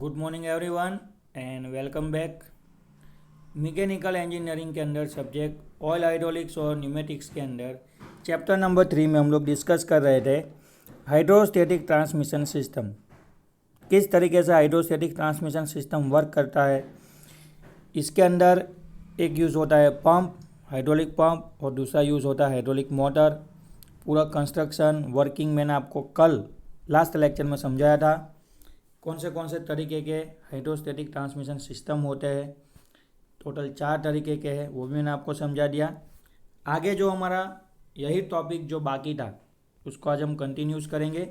Good morning everyone and welcome back. Mechanical engineering के अंदर subject oil hydraulics और pneumatics के अंदर चैप्टर नंबर 3 में हम लोग डिस्कस कर रहे थे हाइड्रोस्टैटिक ट्रांसमिशन सिस्टम। किस तरीके से हाइड्रोस्टैटिक ट्रांसमिशन सिस्टम वर्क करता है। इसके अंदर एक यूज़ होता है पंप, हाइड्रोलिक पंप, और दूसरा यूज़ होता है हाइड्रोलिक मोटर। पूरा कंस्ट्रक्शन वर्किंग मैंने आपको कल लास्ट लेक्चर में समझाया था। कौन से तरीके के हाइड्रोस्टैटिक ट्रांसमिशन सिस्टम होते हैं। टोटल 4 तरीके के हैं, वो भी मैंने आपको समझा दिया। आगे जो हमारा यही टॉपिक जो बाकी था उसको आज हम कंटिन्यूस करेंगे।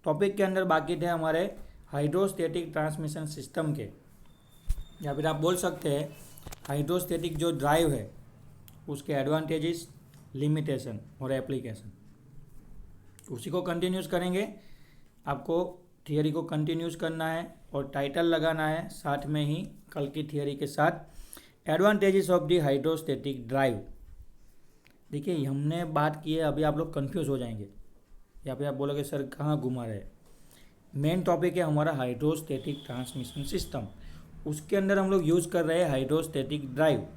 टॉपिक के अंदर बाकी थे हमारे हाइड्रोस्टैटिक ट्रांसमिशन सिस्टम के, या फिर आप बोल सकते हैं हाइड्रोस्टैटिक जो ड्राइव है उसके एडवांटेजेस, लिमिटेशन और एप्लीकेशन, उसी को कंटिन्यूस करेंगे। आपको थियरी को कंटिन्यूस करना है और टाइटल लगाना है साथ में ही कल की थियरी के साथ, advantages of the hydrostatic drive. देखिए हमने बात की है, अभी आप लोग कंफ्यूज हो जाएंगे या फिर आप बोलोगे सर कहाँ घुमा रहे। मेन टॉपिक है हमारा हाइड्रोस्टैटिक ट्रांसमिशन सिस्टम। उसके अंदर हम लोग यूज़ कर रहे हैं हाइड्रोस्टैटिक ड्राइव,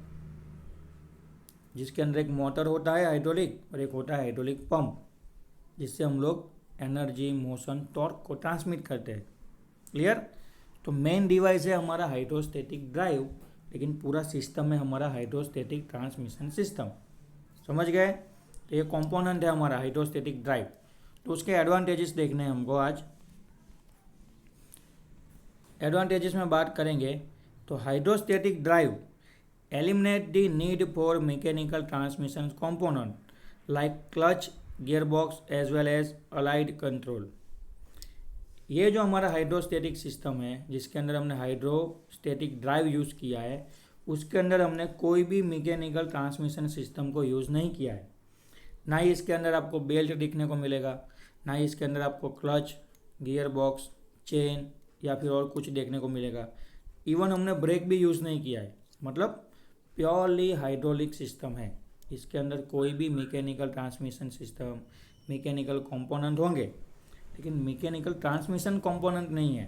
जिसके अंदर एक मोटर होता है हाइड्रोलिक और एक होता है हाइड्रोलिक पंप, जिससे हम लोग एनर्जी, मोशन, टॉर्क को ट्रांसमिट करते हैं। क्लियर। तो मेन डिवाइस है हमारा हाइड्रोस्टैटिक ड्राइव, लेकिन पूरा सिस्टम है हमारा हाइड्रोस्टैटिक ट्रांसमिशन सिस्टम। समझ गए। तो ये कंपोनेंट है हमारा हाइड्रोस्टैटिक ड्राइव। तो उसके एडवांटेजेस देखने हैं हमको आज। एडवांटेजेस में बात करेंगे तो hydrostatic drive eliminate the need for mechanical transmission component like clutch, gearbox as well as allied control. ये जो हमारा हाइड्रोस्टैटिक सिस्टम है जिसके अंदर हमने हाइड्रोस्टैटिक ड्राइव यूज़ किया है, उसके अंदर हमने कोई भी मैकेनिकल ट्रांसमिशन सिस्टम को यूज़ नहीं किया है। ना ही इसके अंदर आपको बेल्ट दिखने को मिलेगा, ना ही इसके अंदर आपको क्लच, गियरबॉक्स, चेन या फिर और कुछ देखने को मिलेगा। इवन हमने ब्रेक भी यूज़ नहीं किया है, मतलब प्योरली हाइड्रोलिक सिस्टम है। इसके अंदर कोई भी mechanical transmission system, mechanical component होंगे, लेकिन मैकेनिकल ट्रांसमिशन कंपोनेंट नहीं है।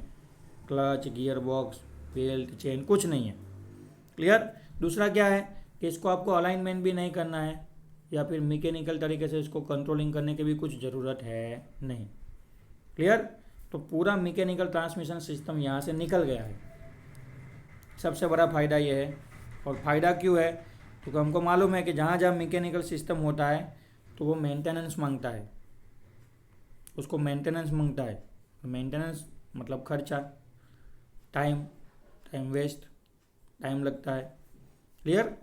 Clutch, gear box, belt, chain कुछ नहीं है। क्लियर। दूसरा क्या है कि इसको आपको अलाइनमेंट भी नहीं करना है या फिर मैकेनिकल तरीके से इसको कंट्रोलिंग करने की भी कुछ ज़रूरत है नहीं। क्लियर। तो पूरा मैकेनिकल ट्रांसमिशन सिस्टम यहाँ से निकल गया है। सबसे बड़ा फ़ायदा ये है। और फ़ायदा क्यों है, क्योंकि हमको मालूम है कि जहाँ जहाँ मैकेनिकल सिस्टम होता है तो वो मेंटेनेंस मांगता है, उसको मेंटेनेंस मांगता है। मेंटेनेंस मतलब खर्चा, टाइम वेस्ट, टाइम लगता है। Clear.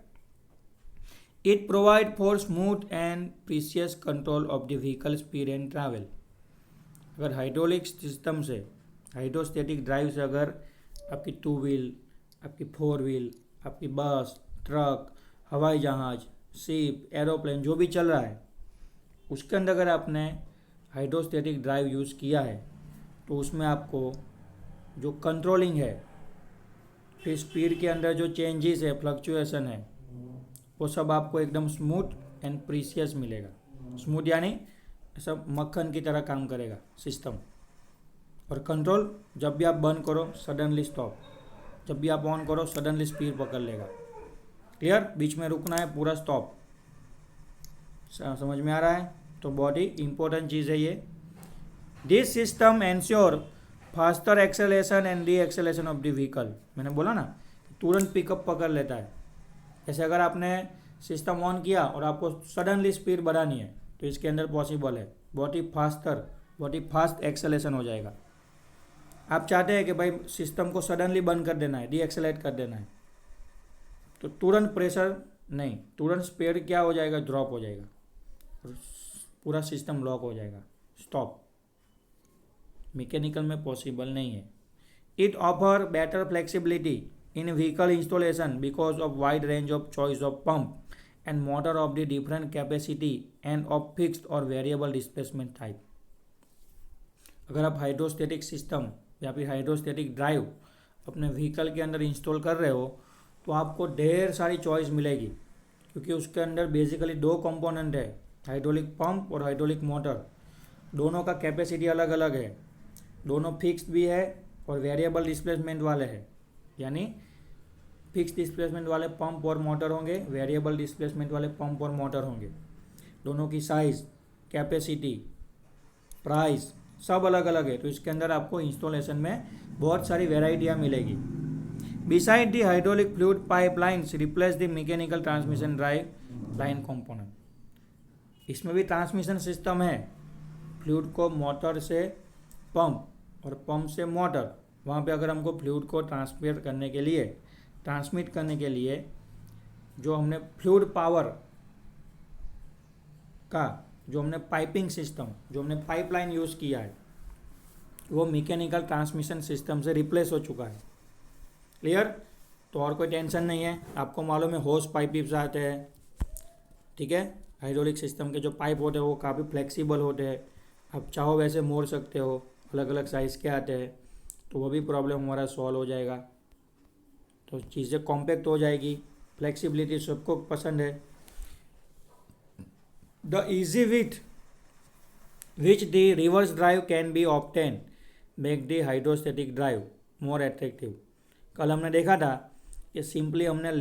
It provide for smooth and precious control of the vehicle speed and travel. अगर हाइड्रोलिक सिस्टम से, हाइड्रोस्टैटिक ड्राइव से अगर आपकी 2 व्हील, आपकी 4 व्हील, आपकी बस, ट्रक, हवाई जहाज़, शिप, एरोप्लेन जो भी चल रहा है, उसके अंदर अगर आपने हाइड्रोस्टैटिक ड्राइव यूज़ किया है तो उसमें आपको जो कंट्रोलिंग है, फिर स्पीड के अंदर जो चेंजेस है, फ्लक्चुएसन है, वो सब आपको एकदम स्मूथ एंड प्रीसियस मिलेगा। स्मूथ यानी सब मक्खन की तरह काम करेगा सिस्टम। और कंट्रोल, जब भी आप बंद करो सडनली स्टॉप, जब भी आप ऑन करो सडनली स्पीड पकड़ लेगा। क्लियर। बीच में रुकना है, पूरा स्टॉप। समझ में आ रहा है। तो बहुत ही इंपॉर्टेंट चीज़ है ये। This system ensure faster acceleration and D acceleration of the vehicle. मैंने बोला ना, तुरंत पिकअप पकड़ लेता है। जैसे अगर आपने सिस्टम ऑन किया और आपको सडनली स्पीड बढ़ानी है तो इसके अंदर पॉसिबल है। बहुत ही फास्ट एक्सेलेरेशन हो जाएगा। आप चाहते हैं कि भाई सिस्टम को सडनली बंद कर देना है, डी एक्सेलेरेट कर देना है, तो तुरंत प्रेशर नहीं, तुरंत स्पीड क्या हो जाएगा, ड्रॉप हो जाएगा और पूरा सिस्टम लॉक हो जाएगा, स्टॉप। मैकेनिकल में पॉसिबल नहीं है। It offer better flexibility in vehicle installation because of wide range of choice of pump and motor of the different capacity end of fixed और वेरिएबल डिस्प्लेसमेंट टाइप। अगर आप hydrostatic system या फिर hydrostatic drive अपने vehicle के अंदर install कर रहे हो तो आपको ढेर सारी चॉइस मिलेगी, क्योंकि उसके अंदर बेसिकली 2 कंपोनेंट है, हाइड्रोलिक पंप और हाइड्रोलिक मोटर। दोनों का कैपेसिटी अलग अलग है, दोनों फिक्स्ड भी है और वेरिएबल डिस्प्लेसमेंट वाले हैं, यानी फिक्स डिस्प्लेसमेंट वाले पंप और मोटर होंगे, वेरिएबल डिस्प्लेसमेंट वाले पंप और मोटर होंगे। दोनों की साइज़, कैपेसिटी, प्राइस सब अलग अलग है। तो इसके अंदर आपको इंस्टॉलेशन में बहुत सारी वेराइटियाँ मिलेगी। Beside the hydraulic fluid pipelines replace the mechanical transmission drive line component. इसमें भी ट्रांसमिशन सिस्टम है, फ्लूइड को मोटर से पंप और पंप से मोटर, वहाँ पे अगर हमको फ्लूइड को ट्रांसमिट करने के लिए जो हमने फ्लूइड पावर का जो हमने पाइपिंग सिस्टम, जो हमने पाइपलाइन यूज़ किया है, वो मैकेनिकल ट्रांसमिशन सिस्टम से रिप्लेस हो चुका है। क्लियर? तो और कोई टेंशन नहीं है। आपको मालूम है होस पाइप्स आते हैं, ठीक है। हाइड्रोलिक सिस्टम के जो पाइप होते हैं वो काफ़ी फ्लेक्सिबल होते हैं, आप चाहो वैसे मोड़ सकते हो, अलग अलग साइज़ के आते हैं, तो वो भी प्रॉब्लम हमारा सॉल्व हो जाएगा। तो चीज़ें कॉम्पैक्ट हो जाएगी, फ्लेक्सिबिलिटी सबको पसंद है। The easy which the reverse drive can be obtain make the hydrostatic drive more attractive. कल हमने देखा था कि सिंपली हमने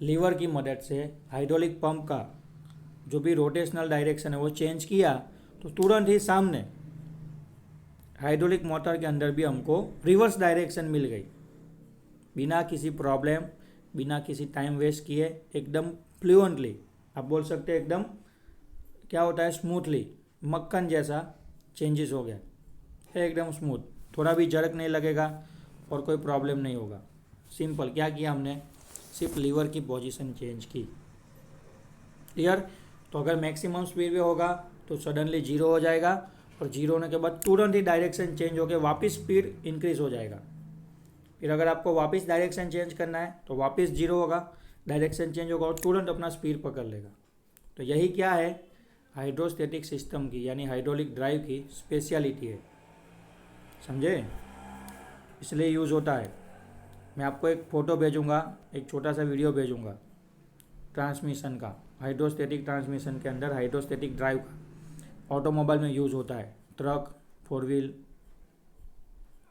लीवर की मदद से हाइड्रोलिक पंप का जो भी रोटेशनल डायरेक्शन है वो चेंज किया, तो तुरंत ही सामने हाइड्रोलिक मोटर के अंदर भी हमको रिवर्स डायरेक्शन मिल गई, बिना किसी प्रॉब्लम, बिना किसी टाइम वेस्ट किए, एकदम फ्लुएंटली, आप बोल सकते हैं एकदम क्या होता है, स्मूथली, मक्खन जैसा चेंजेस हो गया है, एकदम स्मूथ, थोड़ा भी जर्क नहीं लगेगा और कोई प्रॉब्लम नहीं होगा। सिंपल क्या किया हमने, सिर्फ लीवर की पोजीशन चेंज की। क्लियर? तो अगर मैक्सिमम स्पीड पे होगा तो सडनली जीरो हो जाएगा, और जीरो होने के बाद तुरंत ही डायरेक्शन चेंज होकर वापस स्पीड इंक्रीज हो जाएगा। फिर अगर आपको वापस डायरेक्शन चेंज करना है तो वापस जीरो होगा, डायरेक्शन चेंज होगा और तुरंत अपना स्पीड पकड़ लेगा। तो यही क्या है, हाइड्रोस्टेटिक सिस्टम की यानी हाइड्रोलिक ड्राइव की स्पेशलिटी है, समझे? इसलिए यूज़ होता है। मैं आपको एक फ़ोटो भेजूंगा, एक छोटा सा वीडियो भेजूंगा ट्रांसमिशन का, हाइड्रोस्टेटिक ट्रांसमिशन के अंदर हाइड्रोस्टेटिक ड्राइव का ऑटोमोबाइल में यूज़ होता है, ट्रक, 4 व्हील,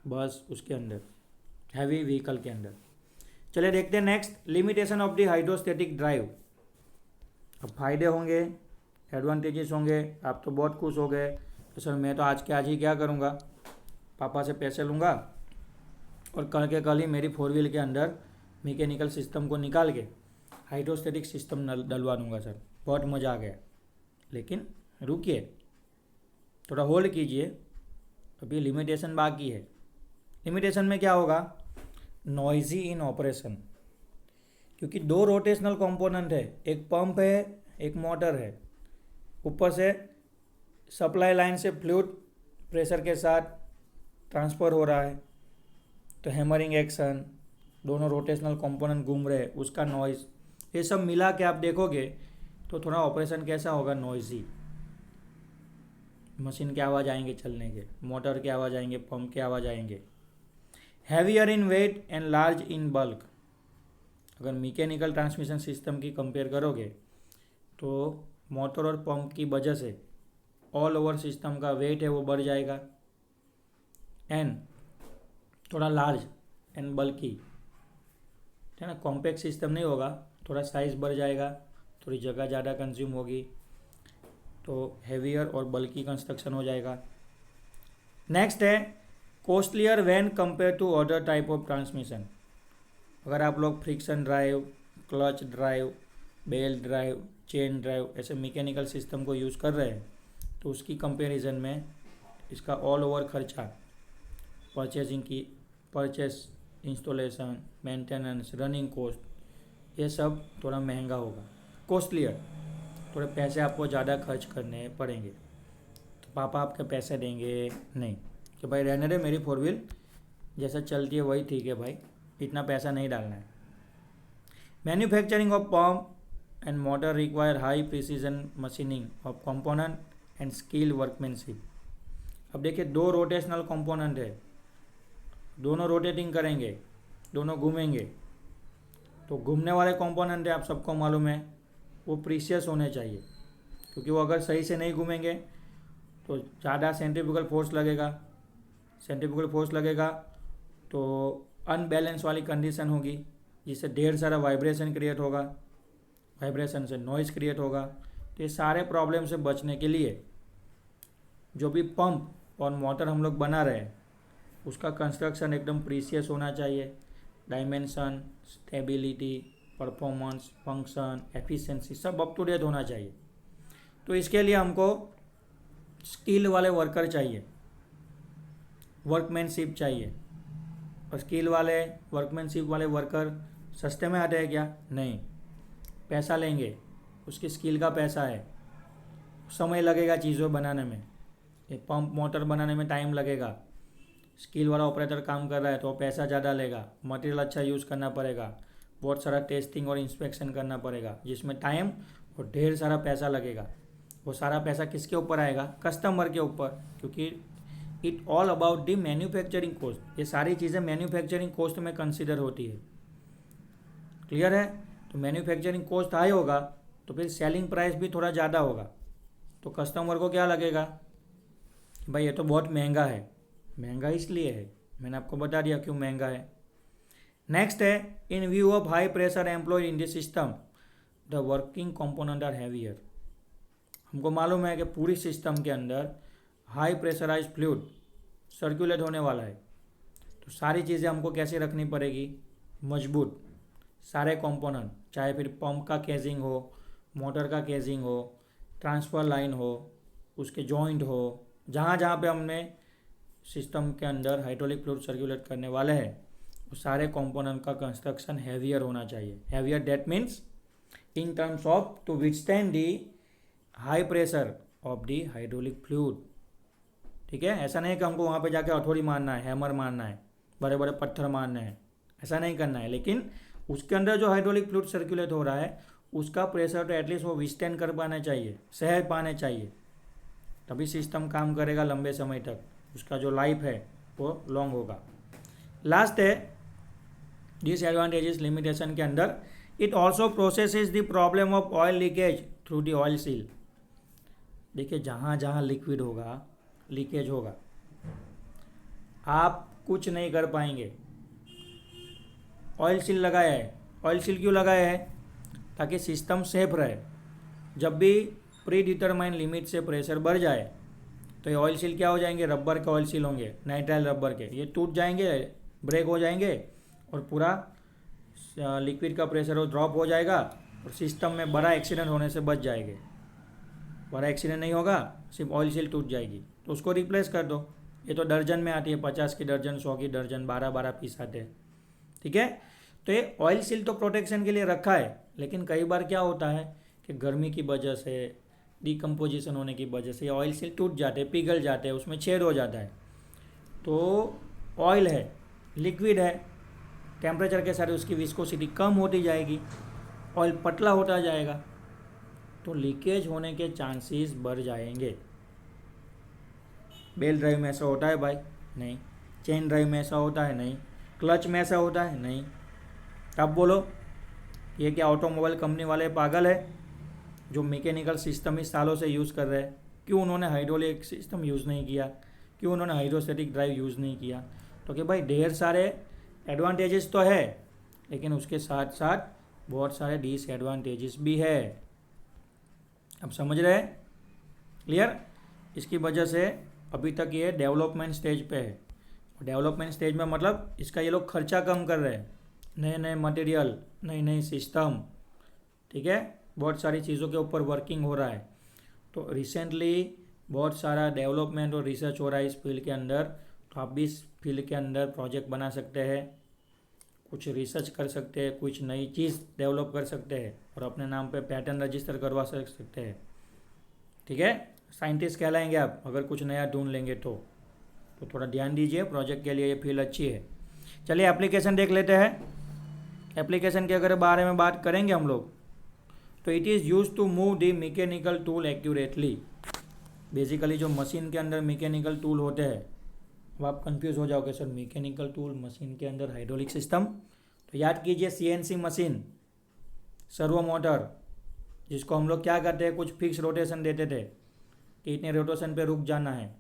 बस, उसके अंदर हैवी व्हीकल के अंदर। चलिए देखते हैं next, limitation of the hydrostatic drive. अब फायदे होंगे, एडवांटेजेस होंगे, आप तो बहुत खुश हो गए तो सर मैं तो आज के आज ही क्या करूँगा, पापा से पैसे लूँगा और कल के कल ही मेरी 4 व्हील के अंदर मैकेनिकल सिस्टम को निकाल के हाइड्रोस्टेटिक सिस्टम डलवा दूँगा सर, बहुत मज़ा आ गया। लेकिन रुकिए, थोड़ा होल्ड कीजिए, अभी लिमिटेशन बाकी है। लिमिटेशन में क्या होगा, नॉइजी इन ऑपरेशन, क्योंकि 2 रोटेशनल कंपोनेंट है, एक पंप है एक मोटर है, ऊपर से सप्लाई लाइन से फ्लूइड प्रेशर के साथ ट्रांसफ़र हो रहा है, तो हैमरिंग एक्शन, दोनों रोटेशनल कंपोनेंट घूम रहे हैं, उसका नॉइज़, ये सब मिला के आप देखोगे तो थोड़ा ऑपरेशन कैसा होगा, नॉइजी। मशीन के आवाज़ आएंगे चलने के, मोटर के आवाज़ आएंगे, पंप के आवाज़ आएंगे। Heavier in weight and large in bulk. अगर मैकेनिकल ट्रांसमिशन सिस्टम की कंपेयर करोगे तो मोटर और पंप की वजह से ऑल ओवर सिस्टम का वेट है वो बढ़ जाएगा, एंड थोड़ा लार्ज एंड बल्की है ना, कॉम्पैक्ट सिस्टम नहीं होगा, थोड़ा साइज़ बढ़ जाएगा, थोड़ी जगह ज़्यादा कंज्यूम होगी, तो हैवियर और बल्की कंस्ट्रक्शन हो जाएगा। नेक्स्ट है costlier when compare to other type of transmission. अगर आप लोग friction drive, clutch drive, belt drive, chain drive ऐसे मैकेनिकल सिस्टम को यूज़ कर रहे हैं तो उसकी कंपैरिजन में इसका ऑल ओवर खर्चा, purchase, installation, maintenance, running cost, ये सब थोड़ा महंगा होगा। कॉस्टलियर, थोड़े पैसे आपको ज़्यादा खर्च करने पड़ेंगे। तो पापा आपके पैसे देंगे नहीं कि भाई रहने दे, मेरी 4 व्हील जैसा चलती है वही ठीक है भाई, इतना पैसा नहीं डालना है। Manufacturing of pump and motor require high precision machining of component and skill workmanship. अब देखिए 2 रोटेशनल कंपोनेंट है, दोनों रोटेटिंग करेंगे, दोनों घूमेंगे, तो घूमने वाले कंपोनेंट है, आप सबको मालूम है वो प्रीशियस होने चाहिए, क्योंकि वो अगर सही से नहीं घूमेंगे तो ज़्यादा सेंट्रीफ्यूगल फोर्स लगेगा, सेंट्रीफ्यूगल फोर्स लगेगा तो अनबैलेंस वाली कंडीशन होगी, जिससे ढेर सारा वाइब्रेशन क्रिएट होगा, वाइब्रेशन से नॉइज़ क्रिएट होगा। तो ये सारे प्रॉब्लम से बचने के लिए जो भी पंप और मोटर हम लोग बना रहे हैं उसका कंस्ट्रक्शन एकदम प्रीसियस होना चाहिए, dimension, stability, performance, function, efficiency सब अप टू डेट होना चाहिए। तो इसके लिए हमको स्किल वाले वर्कर चाहिए, वर्कमैनशिप चाहिए। और स्किल वाले वर्कमैनशिप वाले वर्कर सस्ते में आते हैं क्या? नहीं, पैसा लेंगे, उसकी स्किल का पैसा है, समय लगेगा चीज़ों बनाने में, ये पंप मोटर बनाने में टाइम लगेगा। स्किल वाला ऑपरेटर काम कर रहा है तो पैसा ज़्यादा लेगा, मटेरियल अच्छा यूज़ करना पड़ेगा, बहुत सारा टेस्टिंग और इंस्पेक्शन करना पड़ेगा जिसमें टाइम और ढेर सारा पैसा लगेगा। वो सारा पैसा किसके ऊपर आएगा? कस्टमर के ऊपर, क्योंकि it all about the manufacturing cost. ये सारी चीज़ें मैन्युफैक्चरिंग कॉस्ट में कंसिडर होती है। क्लियर है? तो मैन्युफैक्चरिंग कॉस्ट हाई होगा तो फिर सेलिंग प्राइस भी थोड़ा ज़्यादा होगा। तो कस्टमर को क्या लगेगा? भाई ये तो बहुत महंगा है। महंगा इसलिए है, मैंने आपको बता दिया क्यों महंगा है। नेक्स्ट है, in view of high pressure employed in the system the working component are heavier. हमको मालूम है कि पूरी सिस्टम के अंदर हाई प्रेशराइज फ्लूइड सर्कुलेट होने वाला है, तो सारी चीज़ें हमको कैसे रखनी पड़ेगी? मजबूत। सारे कंपोनेंट, चाहे फिर पंप का केजिंग हो, मोटर का केजिंग हो, ट्रांसफ़र लाइन हो, उसके जॉइंट हो, जहाँ जहाँ पे हमने सिस्टम के अंदर हाइड्रोलिक फ्लूइड सर्कुलेट करने वाले हैं वो सारे कंपोनेंट का कंस्ट्रक्शन हैवियर होना चाहिए। Heavier that means in terms of to withstand the high pressure of the hydraulic fluid. ठीक है? ऐसा नहीं कि हमको वहाँ पे जाके हथौड़ी मारना है, हैमर मारना है, बड़े बड़े पत्थर मारने हैं, ऐसा नहीं करना है। लेकिन उसके अंदर जो हाइड्रोलिक फ्लूइड सर्कुलेट हो रहा है उसका प्रेशर तो एटलीस्ट वो विथस्टैंड कर पाना चाहिए, सह पाने चाहिए, तभी सिस्टम काम करेगा लंबे समय तक, उसका जो लाइफ है वो लॉन्ग होगा। लास्ट है डिसएडवांटेजेस लिमिटेशन के अंदर, it also processes the problem of oil leakage through the oil seal. देखिए, जहाँ जहाँ लिक्विड होगा लीकेज होगा, आप कुछ नहीं कर पाएंगे। ऑयल सील लगाया है, ऑयल सील क्यों लगाया है? ताकि सिस्टम सेफ रहे। जब भी प्री डिटरमाइन लिमिट से प्रेशर बढ़ जाए तो ये ऑयल सील क्या हो जाएंगे? रबर के ऑयल सील होंगे, नाइट्राइल रबर के, ये टूट जाएंगे, ब्रेक हो जाएंगे और पूरा लिक्विड का प्रेशर वो ड्रॉप हो जाएगा और सिस्टम में बड़ा एक्सीडेंट होने से बच जाएंगे। बड़ा एक्सीडेंट नहीं होगा, सिर्फ ऑयल सील टूट जाएगी, तो उसको रिप्लेस कर दो। ये तो दर्जन में आती है, 50 की दर्जन, 100 की दर्जन, 12-12 पीस आते हैं। ठीक है? तो ये ऑयल सील तो प्रोटेक्शन के लिए रखा है, लेकिन कई बार क्या होता है कि गर्मी की वजह से, डिकम्पोजिशन होने की वजह से ऑयल सील टूट जाते हैं, पिघल जाते हैं, उसमें छेद हो जाता है। तो ऑयल है, लिक्विड है, टेम्परेचर के साथ उसकी विस्कोसिटी कम होती जाएगी, ऑयल पतला होता जाएगा, तो लीकेज होने के चांसेस बढ़ जाएंगे। बेल ड्राइव में ऐसा होता है भाई? नहीं। चेन ड्राइव में ऐसा होता है? नहीं। क्लच में ऐसा होता है? नहीं। अब बोलो, ये क्या ऑटोमोबाइल कंपनी वाले पागल है जो मैकेनिकल सिस्टम इस सालों से यूज़ कर रहे हैं? क्यों उन्होंने हाइड्रोलिक सिस्टम यूज़ नहीं किया? क्यों उन्होंने हाइड्रोस्टैटिक ड्राइव यूज़ नहीं किया? तो कि भाई ढेर सारे एडवांटेजेस तो है, लेकिन उसके साथ साथ बहुत सारे डिसएडवांटेजेस भी है। अब समझ रहे हैं? क्लियर? इसकी वजह से अभी तक ये डेवलपमेंट स्टेज पे है। डेवलपमेंट स्टेज में मतलब इसका ये लोग खर्चा कम कर रहे हैं, नए नए मटेरियल, नई नई सिस्टम, ठीक है, बहुत सारी चीज़ों के ऊपर वर्किंग हो रहा है। तो रिसेंटली बहुत सारा डेवलपमेंट और रिसर्च हो रहा है इस फील्ड के अंदर। तो आप भी इस फील्ड के अंदर प्रोजेक्ट बना सकते हैं, कुछ रिसर्च कर सकते हैं, कुछ नई चीज़ डेवलप कर सकते हैं और अपने नाम पे पैटर्न रजिस्टर करवा सकते हैं। ठीक है? साइंटिस्ट कहलाएंगे आप अगर कुछ नया ढूंढ लेंगे तो थोड़ा ध्यान दीजिए, प्रोजेक्ट के लिए ये फील्ड अच्छी है। चलिए एप्लीकेशन देख लेते हैं। एप्लीकेशन के अगर बारे में बात करेंगे हम लोग तो it is use to move the mechanical tool accurately. Basically जो मशीन के अंदर मैकेनिकल टूल होते हैं, अब आप कंफ्यूज हो जाओगे सर मैकेनिकल टूल मशीन के अंदर हाइड्रोलिक सिस्टम, तो याद कीजिए CNC मशीन, सर्वो मोटर, जिसको हम लोग क्या करते हैं, कुछ फिक्स रोटेशन देते थे, कि इतने रोटेशन पे रुक जाना है,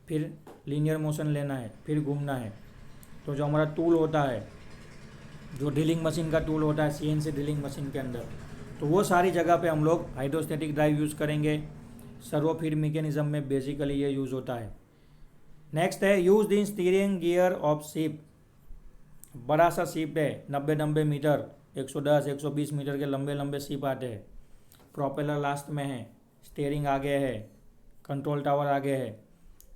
फिर लीनियर मोशन लेना है, फिर घूमना है। तो जो हमारा टूल होता है, जो ड्रिलिंग मशीन का टूल होता है CNC ड्रिलिंग मशीन के अंदर, तो वो सारी जगह पे हम लोग हाइड्रोस्टैटिक ड्राइव यूज़ करेंगे। सर्वो फीड मैकेनिज्म में बेसिकली ये यूज़ होता है। नेक्स्ट है use in steering gear of ship. बड़ा सा शिप है, 90 मीटर, 110 120 मीटर के लंबे लंबे शिप आते हैं। प्रोपेलर लास्ट में है, स्टीयरिंग आगे है, कंट्रोल टावर आगे है।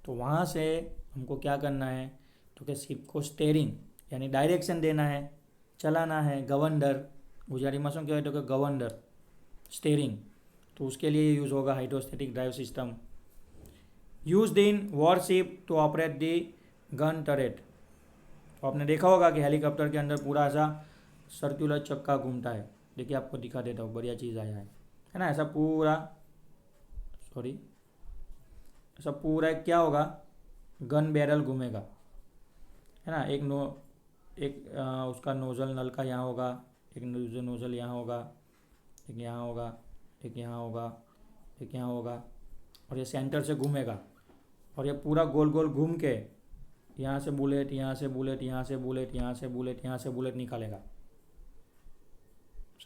तो वहाँ से हमको क्या करना है, तो कि शिप को स्टीयरिंग यानी डायरेक्शन देना है, चलाना है। गवर्नर गुजराती में શું કહેવાય, तो कि गवर्नर स्टीयरिंग, तो उसके लिए यूज़ होगा hydrostatic drive system. Used in warship to operate the gun turret. तो आपने देखा होगा कि हेलीकॉप्टर के अंदर पूरा ऐसा सर्कुलर चक्का घूमता है। देखिए आपको दिखा देता हूँ, बढ़िया चीज़ आया है ना। ऐसा पूरा ऐसा पूरा क्या होगा, गन बैरल घूमेगा, है ना। उसका नोज़ल नल का यहाँ होगा, एक नोज़ल यहाँ होगा, एक यहाँ होगा, एक यहाँ होगा, एक यहाँ होगा, और ये सेंटर से घूमेगा। और ये पूरा गोल गोल घूम के यहाँ से बुलेट, यहाँ से बुलेट, यहाँ से बुलेट, यहाँ से बुलेट, यहाँ से बुलेट निकालेगा,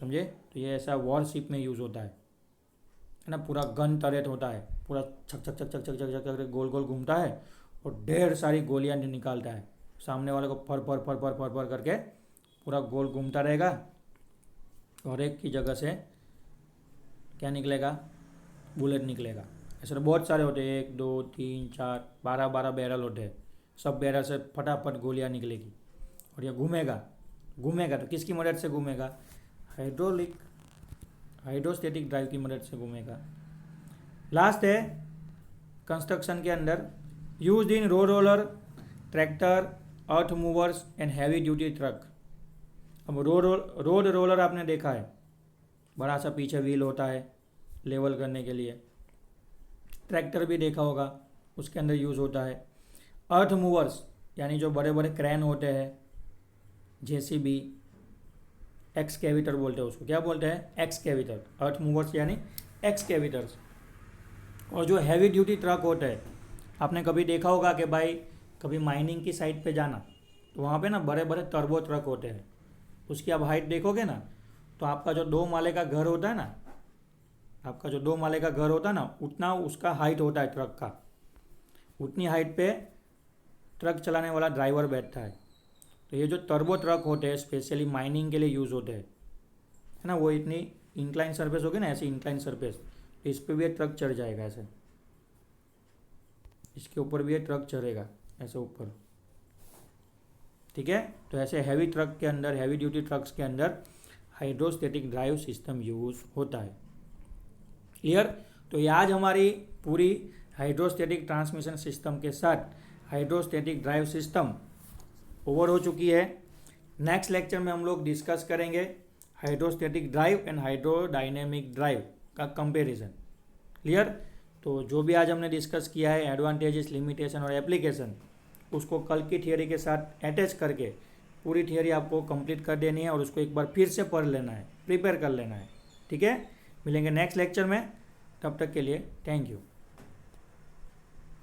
समझे। तो ये ऐसा वॉरशिप में यूज़ होता है ना। पूरा गन टरेट होता है, पूरा छक छक छक छक छक छक छक गोल गोल घूमता है और ढेर सारी गोलियाँ निकालता है। सामने वाले को फर फर फर फर फर फर करके पूरा गोल घूमता रहेगा, और एक की जगह से क्या निकलेगा, बुलेट निकलेगा। ऐसे तो बहुत सारे होते हैं, 1 2 3 4 12 बैरल होते हैं। सब बैरल से फटाफट गोलियां निकलेगी, और ये घूमेगा। तो किसकी मदद से घूमेगा, हाइड्रोस्टैटिक ड्राइव की मदद से घूमेगा। लास्ट है कंस्ट्रक्शन के अंदर used in road roller, tractor, earth movers and heavy duty truck. अब रोड रोलर आपने देखा है, बड़ा सा पीछे व्हील होता है लेवल करने के लिए। ट्रैक्टर भी देखा होगा, उसके अंदर यूज़ होता है। अर्थ मूवर्स यानी जो बड़े बड़े क्रेन होते हैं, JCB, एक्सकेवेटर बोलते हैं उसको। क्या बोलते हैं, एक्सकेवेटर। अर्थ मूवर्स यानी एक्सकेवेटर्स। और जो हैवी ड्यूटी ट्रक होते हैं, आपने कभी देखा होगा कि भाई कभी माइनिंग की साइट पे जाना, तो वहाँ पे ना बड़े बड़े टर्बो ट्रक होते हैं। उसकी आप हाइट देखोगे ना, तो आपका जो 2 माले का घर होता है ना, उतना उसका हाइट होता है ट्रक का। उतनी हाइट पे ट्रक चलाने वाला ड्राइवर बैठता है। तो ये जो टर्बो ट्रक होते हैं स्पेशली माइनिंग के लिए यूज़ होते हैं, है ना। वो इतनी इंक्लाइन सरफेस होगी ना, ऐसी इंक्लाइन सरफेस, तो इस पर भी ये ट्रक चढ़ जाएगा ऐसे, इसके ऊपर भी ये ट्रक चढ़ेगा ऐसे ऊपर, ठीक है। तो ऐसे हैवी ट्रक के अंदर, हैवी ड्यूटी ट्रक्स के अंदर हाइड्रोस्टैटिक ड्राइव सिस्टम यूज़ होता है। क्लियर। तो ये आज हमारी पूरी हाइड्रोस्टैटिक ट्रांसमिशन सिस्टम के साथ हाइड्रोस्टैटिक ड्राइव सिस्टम ओवर हो चुकी है। नेक्स्ट लेक्चर में हम लोग डिस्कस करेंगे hydrostatic drive and hydrodynamic drive का कंपैरिजन। क्लियर। तो जो भी आज हमने डिस्कस किया है, एडवांटेजेस, लिमिटेशन और एप्लीकेशन, उसको कल की थियरी के साथ अटैच करके पूरी थियरी आपको कंप्लीट कर देनी है, और उसको एक बार फिर से पढ़ लेना है, प्रिपेयर कर लेना है, ठीक है। मिलेंगे नेक्स्ट लेक्चर में, तब तक के लिए थैंक यू।